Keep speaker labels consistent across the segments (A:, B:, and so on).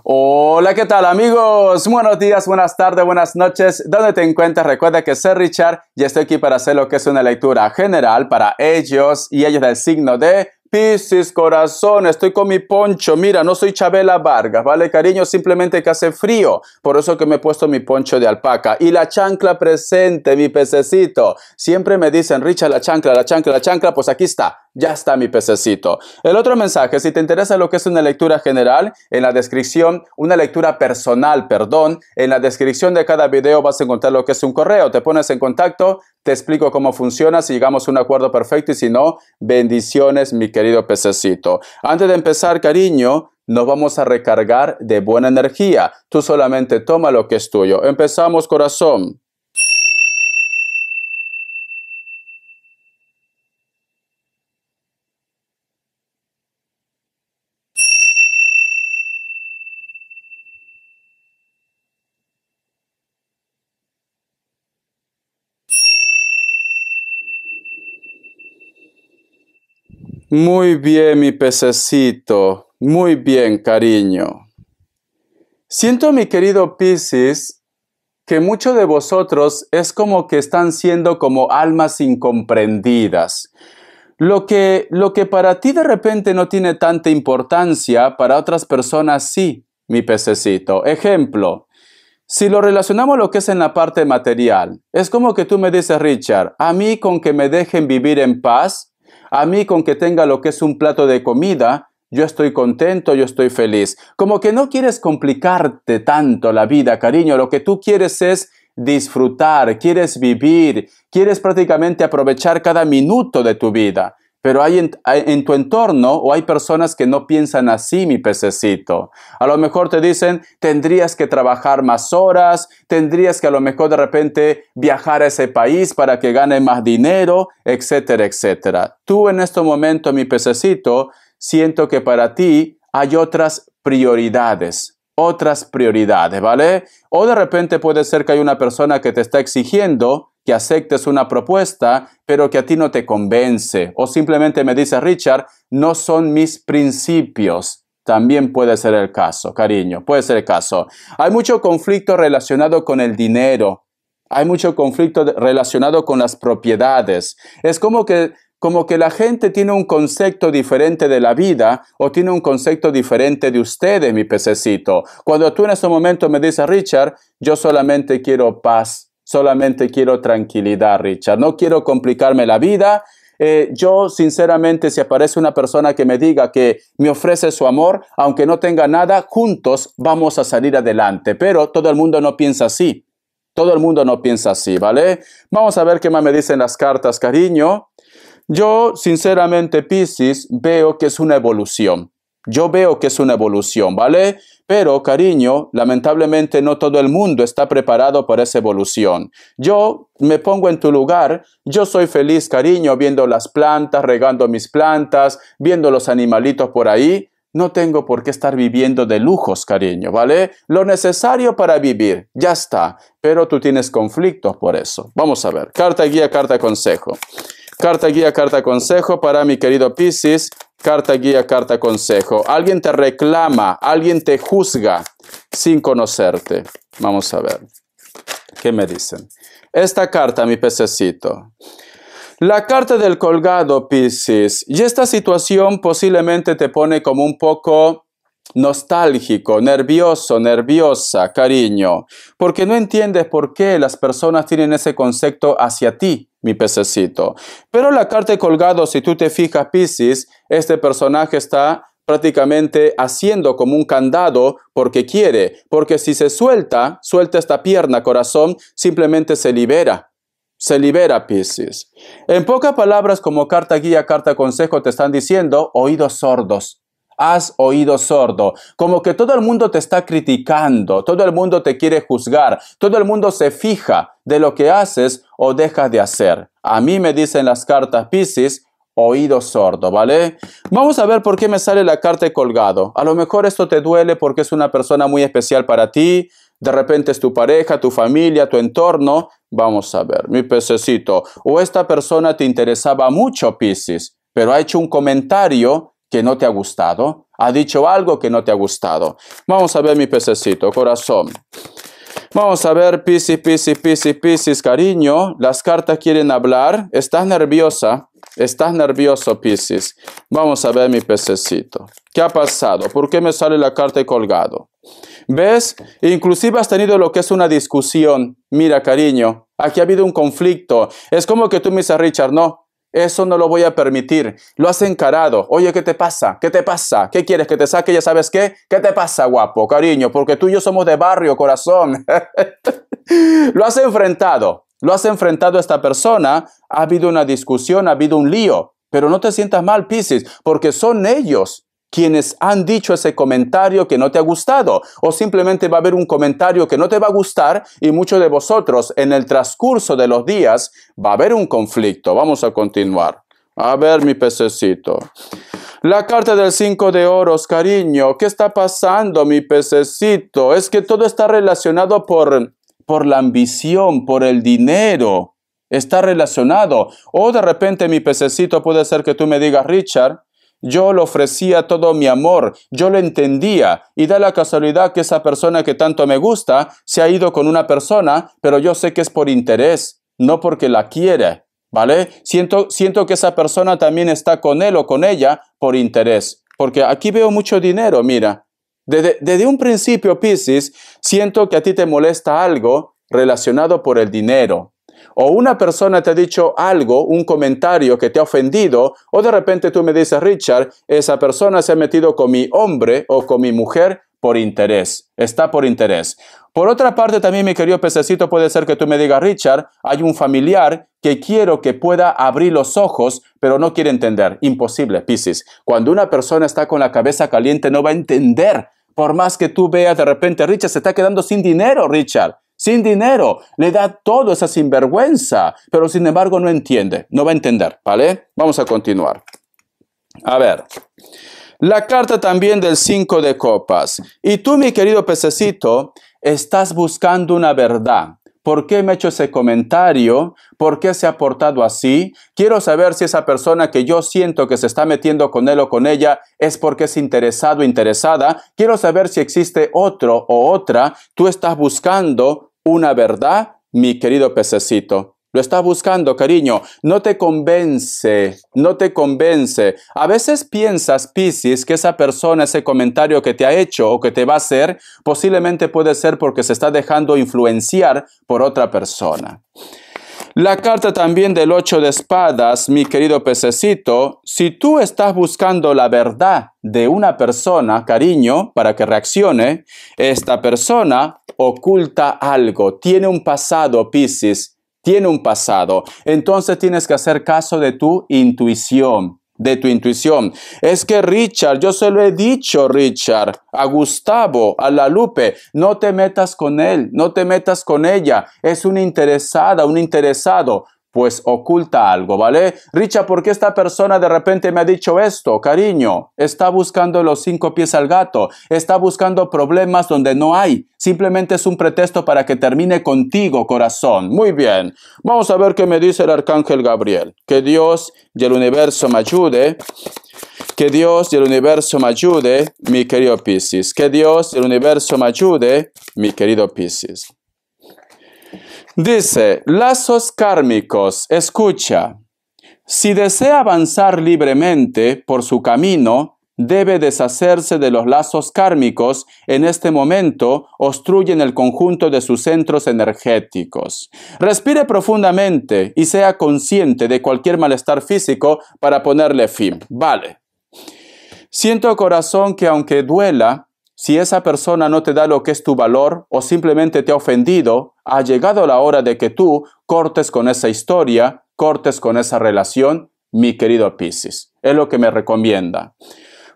A: Hola, ¿qué tal amigos? Buenos días, buenas tardes, buenas noches. ¿Dónde te encuentras? Recuerda que soy Richard y estoy aquí para hacer lo que es una lectura general para ellos y ellos del signo de Piscis, corazón. Estoy con mi poncho. Mira, no soy Chabela Vargas, ¿vale, cariño? Simplemente que hace frío. Por eso que me he puesto mi poncho de alpaca. Y la chancla presente, mi pececito. Siempre me dicen, Richard, la chancla, la chancla, la chancla. Pues aquí está. Ya está mi pececito. El otro mensaje, si te interesa lo que es una lectura general, en la descripción, una lectura personal, perdón, en la descripción de cada video vas a encontrar lo que es un correo. Te pones en contacto, te explico cómo funciona, si llegamos a un acuerdo perfecto y si no, bendiciones, mi querido pececito. Antes de empezar, cariño, nos vamos a recargar de buena energía. Tú solamente toma lo que es tuyo. Empezamos, corazón. Muy bien, mi pececito. Muy bien, cariño. Siento, mi querido Piscis, que muchos de vosotros es como que están siendo como almas incomprendidas. Lo que para ti de repente no tiene tanta importancia, para otras personas sí, mi pececito. Ejemplo, si lo relacionamos a lo que es en la parte material, es como que tú me dices, Richard, a mí con que me dejen vivir en paz, a mí con que tenga lo que es un plato de comida, yo estoy contento, yo estoy feliz. Como que no quieres complicarte tanto la vida, cariño. Lo que tú quieres es disfrutar, quieres vivir, quieres prácticamente aprovechar cada minuto de tu vida. Pero hay en tu entorno o hay personas que no piensan así, mi pececito. A lo mejor te dicen, tendrías que trabajar más horas, tendrías que a lo mejor de repente viajar a ese país para que gane más dinero, etcétera, etcétera. Tú en este momento, mi pececito, siento que para ti hay otras prioridades, ¿vale? O de repente puede ser que hay una persona que te está exigiendo que aceptes una propuesta, pero que a ti no te convence. O simplemente me dice, Richard, no son mis principios. También puede ser el caso, cariño, puede ser el caso. Hay mucho conflicto relacionado con el dinero. Hay mucho conflicto relacionado con las propiedades. Es como que la gente tiene un concepto diferente de la vida o tiene un concepto diferente de ustedes, mi pececito. Cuando tú en ese momento me dices, Richard, yo solamente quiero paz. Solamente quiero tranquilidad, Richard. No quiero complicarme la vida. Yo, sinceramente, si aparece una persona que me diga que me ofrece su amor, aunque no tenga nada, juntos vamos a salir adelante. Pero todo el mundo no piensa así. Todo el mundo no piensa así, ¿vale? Vamos a ver qué más me dicen las cartas, cariño. Yo, sinceramente, Piscis, veo que es una evolución. Yo veo que es una evolución, ¿vale? Pero, cariño, lamentablemente no todo el mundo está preparado para esa evolución. Yo me pongo en tu lugar, yo soy feliz, cariño, viendo las plantas, regando mis plantas, viendo los animalitos por ahí. No tengo por qué estar viviendo de lujos, cariño, ¿vale? Lo necesario para vivir, ya está. Pero tú tienes conflictos por eso. Vamos a ver, carta guía, carta consejo. Carta guía, carta consejo para mi querido Piscis. Carta guía, carta consejo. Alguien te reclama, alguien te juzga sin conocerte. Vamos a ver. ¿Qué me dicen? Esta carta, mi pececito. La carta del colgado, Piscis. Y esta situación posiblemente te pone como un poco nostálgico, nervioso, nerviosa, cariño. Porque no entiendes por qué las personas tienen ese concepto hacia ti, mi pececito. Pero la carta de colgado, si tú te fijas, Piscis, este personaje está prácticamente haciendo como un candado porque quiere. Porque si se suelta esta pierna, corazón, simplemente se libera. Se libera, Piscis. En pocas palabras, como carta guía, carta consejo, te están diciendo oídos sordos. Has oído sordo, como que todo el mundo te está criticando, todo el mundo te quiere juzgar, todo el mundo se fija de lo que haces o dejas de hacer. A mí me dicen las cartas, Piscis, oído sordo, ¿vale? Vamos a ver por qué me sale la carta de colgado. A lo mejor esto te duele porque es una persona muy especial para ti, de repente es tu pareja, tu familia, tu entorno. Vamos a ver, mi pececito. O esta persona te interesaba mucho, Piscis, pero ha hecho un comentario que no te ha gustado. Ha dicho algo que no te ha gustado. Vamos a ver mi pececito, corazón. Vamos a ver, Piscis, cariño. Las cartas quieren hablar. ¿Estás nerviosa? ¿Estás nervioso, Piscis? Vamos a ver mi pececito. ¿Qué ha pasado? ¿Por qué me sale la carta de colgado? ¿Ves? Inclusive has tenido lo que es una discusión. Mira, cariño, aquí ha habido un conflicto. Es como que tú me dices, Richard, no, eso no lo voy a permitir. Lo has encarado. Oye, ¿qué te pasa? ¿Qué te pasa? ¿Qué quieres? ¿Que te saque? ¿Ya sabes qué? ¿Qué te pasa, guapo, cariño? Porque tú y yo somos de barrio, corazón. Lo has enfrentado. Lo has enfrentado a esta persona. Ha habido una discusión, ha habido un lío. Pero no te sientas mal, Piscis, porque son ellos quienes han dicho ese comentario que no te ha gustado, o simplemente va a haber un comentario que no te va a gustar y muchos de vosotros en el transcurso de los días va a haber un conflicto. Vamos a continuar. A ver, mi pececito. La carta del 5 de oros, cariño. ¿Qué está pasando, mi pececito? Es que todo está relacionado por la ambición, por el dinero. Está relacionado. O de repente, mi pececito, puede ser que tú me digas, Richard, yo le ofrecía todo mi amor, yo lo entendía y da la casualidad que esa persona que tanto me gusta se ha ido con una persona, pero yo sé que es por interés, no porque la quiere, ¿vale? Siento que esa persona también está con él o con ella por interés, porque aquí veo mucho dinero, mira. Desde un principio, Piscis, siento que a ti te molesta algo relacionado por el dinero. O una persona te ha dicho algo, un comentario que te ha ofendido, o de repente tú me dices, Richard, esa persona se ha metido con mi hombre o con mi mujer por interés. Está por interés. Por otra parte, también, mi querido pececito, puede ser que tú me digas, Richard, hay un familiar que quiero que pueda abrir los ojos, pero no quiere entender. Imposible, Piscis. Cuando una persona está con la cabeza caliente, no va a entender. Por más que tú veas de repente, Richard se está quedando sin dinero, Richard. Sin dinero, le da todo esa sinvergüenza, pero sin embargo no entiende, no va a entender, ¿vale? Vamos a continuar. A ver, la carta también del 5 de copas. Y tú, mi querido pececito, estás buscando una verdad. ¿Por qué me ha hecho ese comentario? ¿Por qué se ha portado así? Quiero saber si esa persona que yo siento que se está metiendo con él o con ella es porque es interesado o interesada. Quiero saber si existe otro o otra. Tú estás buscando una verdad, mi querido pececito. Lo estás buscando, cariño. No te convence, no te convence. A veces piensas, Piscis, que esa persona, ese comentario que te ha hecho o que te va a hacer, posiblemente puede ser porque se está dejando influenciar por otra persona. La carta también del 8 de espadas, mi querido pececito, si tú estás buscando la verdad de una persona, cariño, para que reaccione, esta persona oculta algo, tiene un pasado, Piscis, tiene un pasado. Entonces tienes que hacer caso de tu intuición. Es que Richard, yo se lo he dicho, Richard, a Gustavo, a la Lupe, no te metas con él, no te metas con ella, es una interesada, un interesado. Pues oculta algo, ¿vale? Richard, ¿por qué esta persona de repente me ha dicho esto? Cariño, está buscando los 5 pies al gato, está buscando problemas donde no hay. Simplemente es un pretexto para que termine contigo, corazón. Muy bien. Vamos a ver qué me dice el arcángel Gabriel. Que Dios y el universo me ayude. Que Dios y el universo me ayude, mi querido Piscis. Que Dios y el universo me ayude, mi querido Piscis. Dice, lazos kármicos, escucha, si desea avanzar libremente por su camino, debe deshacerse de los lazos kármicos. En este momento obstruyen el conjunto de sus centros energéticos. Respire profundamente y sea consciente de cualquier malestar físico para ponerle fin. Vale. Siento, corazón, que aunque duela, si esa persona no te da lo que es tu valor o simplemente te ha ofendido, ha llegado la hora de que tú cortes con esa historia, cortes con esa relación, mi querido Piscis. Es lo que me recomienda.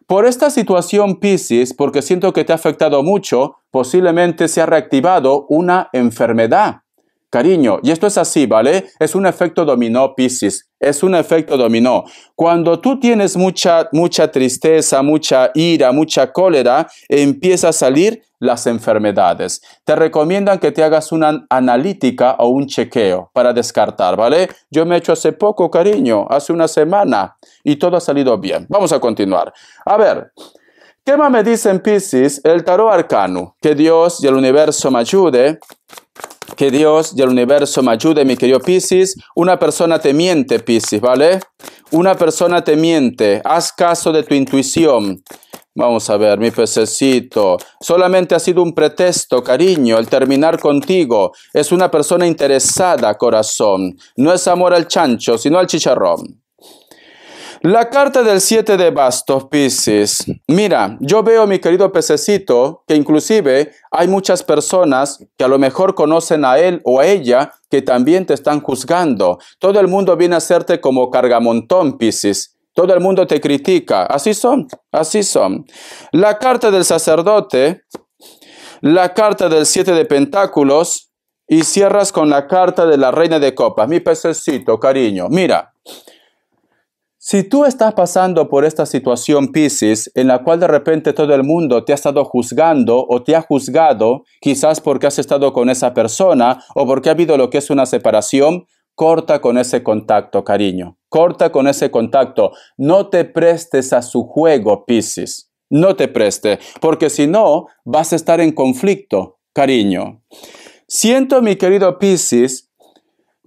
A: Por esta situación, Piscis, porque siento que te ha afectado mucho, posiblemente se ha reactivado una enfermedad. Cariño, y esto es así, ¿vale? Es un efecto dominó, Piscis. Es un efecto dominó. Cuando tú tienes mucha tristeza, mucha ira, mucha cólera, empieza a salir las enfermedades. Te recomiendan que te hagas una analítica o un chequeo para descartar, ¿vale? Yo me he hecho hace poco, cariño, hace una semana, y todo ha salido bien. Vamos a continuar. A ver, ¿qué más me dice en Piscis el tarot arcano? Que Dios y el universo me ayude. Que Dios y el universo me ayude, mi querido Piscis. Una persona te miente, Piscis, ¿vale? Una persona te miente. Haz caso de tu intuición. Vamos a ver, mi pececito. Solamente ha sido un pretexto, cariño, el terminar contigo. Es una persona interesada, corazón. No es amor al chancho, sino al chicharrón. La carta del 7 de bastos, Piscis. Mira, yo veo, mi querido pececito, que inclusive hay muchas personas que a lo mejor conocen a él o a ella que también te están juzgando. Todo el mundo viene a hacerte como cargamontón, Piscis. Todo el mundo te critica. Así son, así son. La carta del sacerdote, la carta del 7 de pentáculos y cierras con la carta de la reina de copas. Mi pececito, cariño, mira. Si tú estás pasando por esta situación, Piscis, en la cual de repente todo el mundo te ha estado juzgando o te ha juzgado, quizás porque has estado con esa persona o porque ha habido lo que es una separación, corta con ese contacto, cariño. Corta con ese contacto. No te prestes a su juego, Piscis. No te prestes, porque si no, vas a estar en conflicto, cariño. Siento, mi querido Piscis,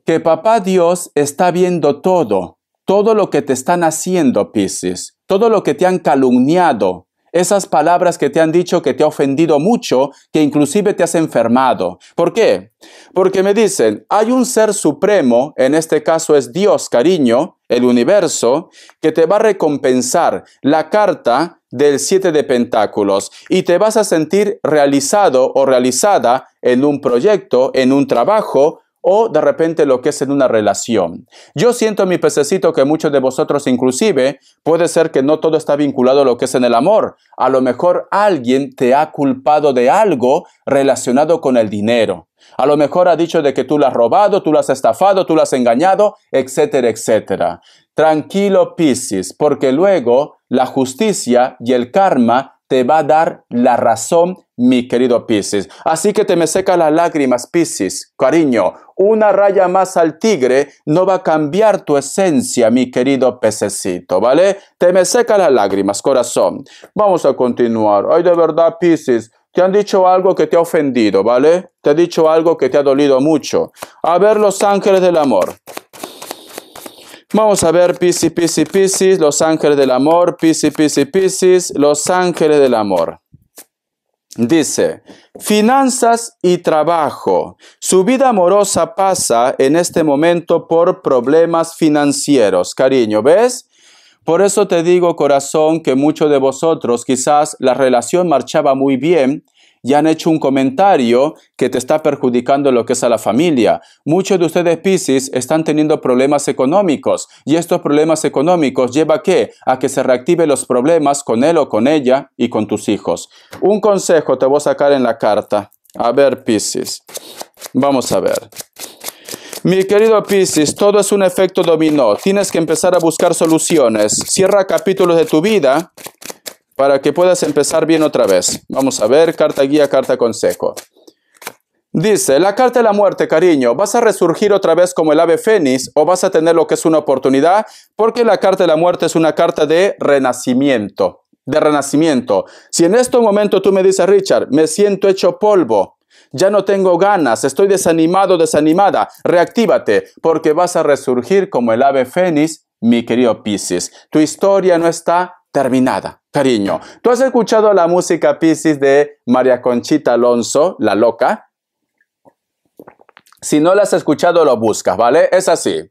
A: que Papá Dios está viendo todo. Todo lo que te están haciendo, Piscis, todo lo que te han calumniado, esas palabras que te han dicho que te ha ofendido mucho, que inclusive te has enfermado. ¿Por qué? Porque me dicen, hay un ser supremo, en este caso es Dios, cariño, el universo, que te va a recompensar la carta del 7 de pentáculos y te vas a sentir realizado o realizada en un proyecto, en un trabajo, o de repente lo que es en una relación. Yo siento, mi pececito, que muchos de vosotros inclusive, puede ser que no todo está vinculado a lo que es en el amor. A lo mejor alguien te ha culpado de algo relacionado con el dinero. A lo mejor ha dicho de que tú lo has robado, tú lo has estafado, tú lo has engañado, etcétera, etcétera. Tranquilo, Piscis, porque luego la justicia y el karma te va a dar la razón, mi querido Piscis. Así que te me seca las lágrimas, Piscis, cariño. Una raya más al tigre no va a cambiar tu esencia, mi querido pececito, ¿vale? Te me seca las lágrimas, corazón. Vamos a continuar. Ay, de verdad, Piscis, te han dicho algo que te ha ofendido, ¿vale? Te ha dicho algo que te ha dolido mucho. A ver, los ángeles del amor. Vamos a ver, Piscis, Piscis, Piscis, los ángeles del amor, Piscis, Piscis, Piscis, los ángeles del amor. Dice, finanzas y trabajo. Su vida amorosa pasa en este momento por problemas financieros. Cariño, ¿ves? Por eso te digo, corazón, que muchos de vosotros quizás la relación marchaba muy bien y han hecho un comentario que te está perjudicando lo que es a la familia. Muchos de ustedes, Piscis, están teniendo problemas económicos y estos problemas económicos lleva ¿qué? A que se reactiven los problemas con él o con ella y con tus hijos. Un consejo te voy a sacar en la carta. A ver, Piscis, vamos a ver. Mi querido Piscis, todo es un efecto dominó. Tienes que empezar a buscar soluciones. Cierra capítulos de tu vida para que puedas empezar bien otra vez. Vamos a ver, carta guía, carta consejo. Dice, la carta de la muerte, cariño, ¿vas a resurgir otra vez como el ave fénix o vas a tener lo que es una oportunidad? Porque la carta de la muerte es una carta de renacimiento, Si en este momento tú me dices, Richard, me siento hecho polvo, ya no tengo ganas, estoy desanimado, desanimada, reactívate, porque vas a resurgir como el ave fénix, mi querido Piscis. Tu historia no está terminada, cariño. ¿Tú has escuchado la música, Piscis, de María Conchita Alonso, La Loca? Si no la has escuchado, lo buscas, ¿vale? Es así.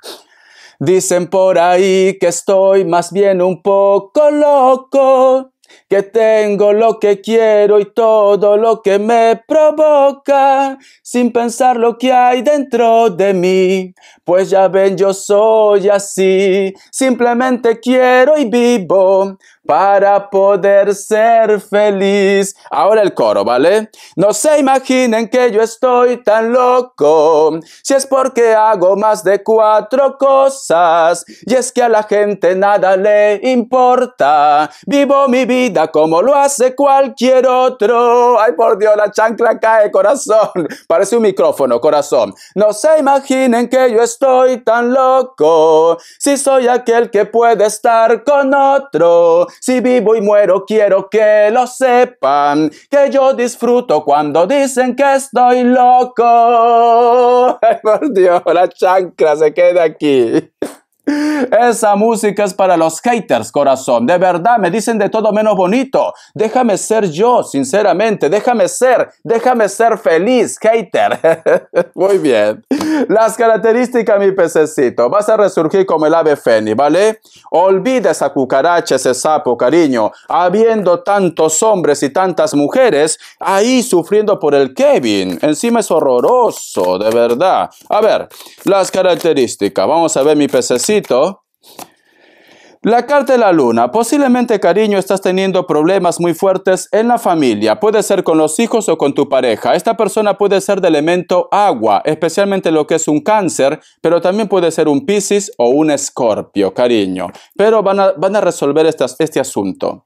A: Dicen por ahí que estoy más bien un poco loco, que tengo lo que quiero y todo lo que me provoca, sin pensar lo que hay dentro de mí. Pues ya ven, yo soy así, simplemente quiero y vivo, para poder ser feliz. Ahora el coro, ¿vale? No se imaginen que yo estoy tan loco, si es porque hago más de 4 cosas, y es que a la gente nada le importa. Vivo mi vida como lo hace cualquier otro. Ay, por Dios, la chancla cae, corazón. Parece un micrófono, corazón. No se imaginen que yo estoy tan loco, si soy aquel que puede estar con otro. Si vivo y muero, quiero que lo sepan, que yo disfruto cuando dicen que estoy loco. Ay, por Dios, la chancla se queda aquí. Esa música es para los haters, corazón. De verdad, me dicen de todo menos bonito. Déjame ser yo, sinceramente. Déjame ser feliz, hater. Muy bien. Las características, mi pececito. Vas a resurgir como el ave fénix, ¿vale? Olvida esa cucaracha, ese sapo, cariño. Habiendo tantos hombres y tantas mujeres ahí sufriendo por el Kevin. Encima es horroroso, de verdad. A ver, las características. Vamos a ver, mi pececito. La carta de la luna. Posiblemente, cariño, estás teniendo problemas muy fuertes en la familia. Puede ser con los hijos o con tu pareja. Esta persona puede ser de elemento agua, especialmente lo que es un Cáncer, pero también puede ser un Piscis o un Escorpio, cariño. Pero van a resolver este asunto.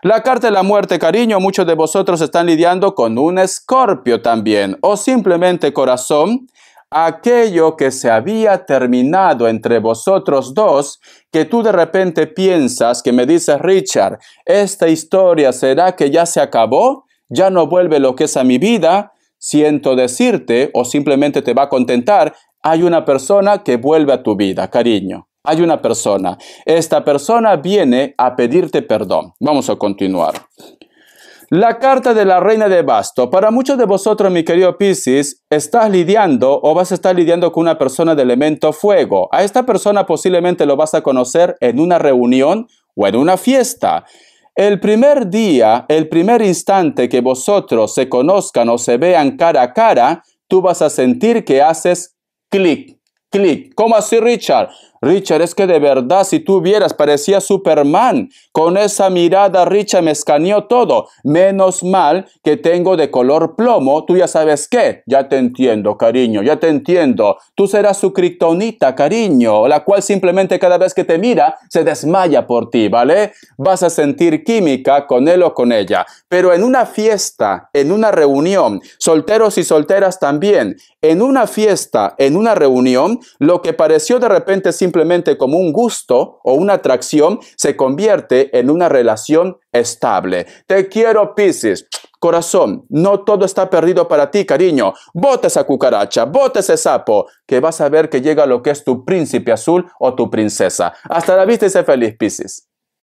A: La carta de la muerte, cariño, muchos de vosotros están lidiando con un Escorpio también. O simplemente, corazón, aquello que se había terminado entre vosotros dos, que tú de repente piensas, que me dices, Richard, esta historia, ¿será que ya se acabó? ¿Ya no vuelve lo que es a mi vida? Siento decirte, o simplemente te va a contentar, hay una persona que vuelve a tu vida, cariño. Hay una persona. Esta persona viene a pedirte perdón. Vamos a continuar. La carta de la reina de bastos. Para muchos de vosotros, mi querido Piscis, estás lidiando o vas a estar lidiando con una persona de elemento fuego. A esta persona posiblemente lo vas a conocer en una reunión o en una fiesta. El primer día, el primer instante que vosotros se conozcan o se vean cara a cara, tú vas a sentir que haces clic, clic. ¿Cómo así, Richard? Richard, es que de verdad, si tú vieras, parecía Superman. Con esa mirada, Richard me escaneó todo. Menos mal que tengo de color plomo. Tú ya sabes qué. Ya te entiendo, cariño, ya te entiendo. Tú serás su kriptonita, cariño, la cual simplemente cada vez que te mira, se desmaya por ti, ¿vale? Vas a sentir química con él o con ella. Pero en una fiesta, en una reunión, solteros y solteras también, en una fiesta, en una reunión, lo que pareció de repente simplemente como un gusto o una atracción se convierte en una relación estable. Te quiero, Piscis. Corazón, no todo está perdido para ti, cariño. Bota esa cucaracha, bota ese sapo, que vas a ver que llega lo que es tu príncipe azul o tu princesa. Hasta la vista y sé feliz, Piscis.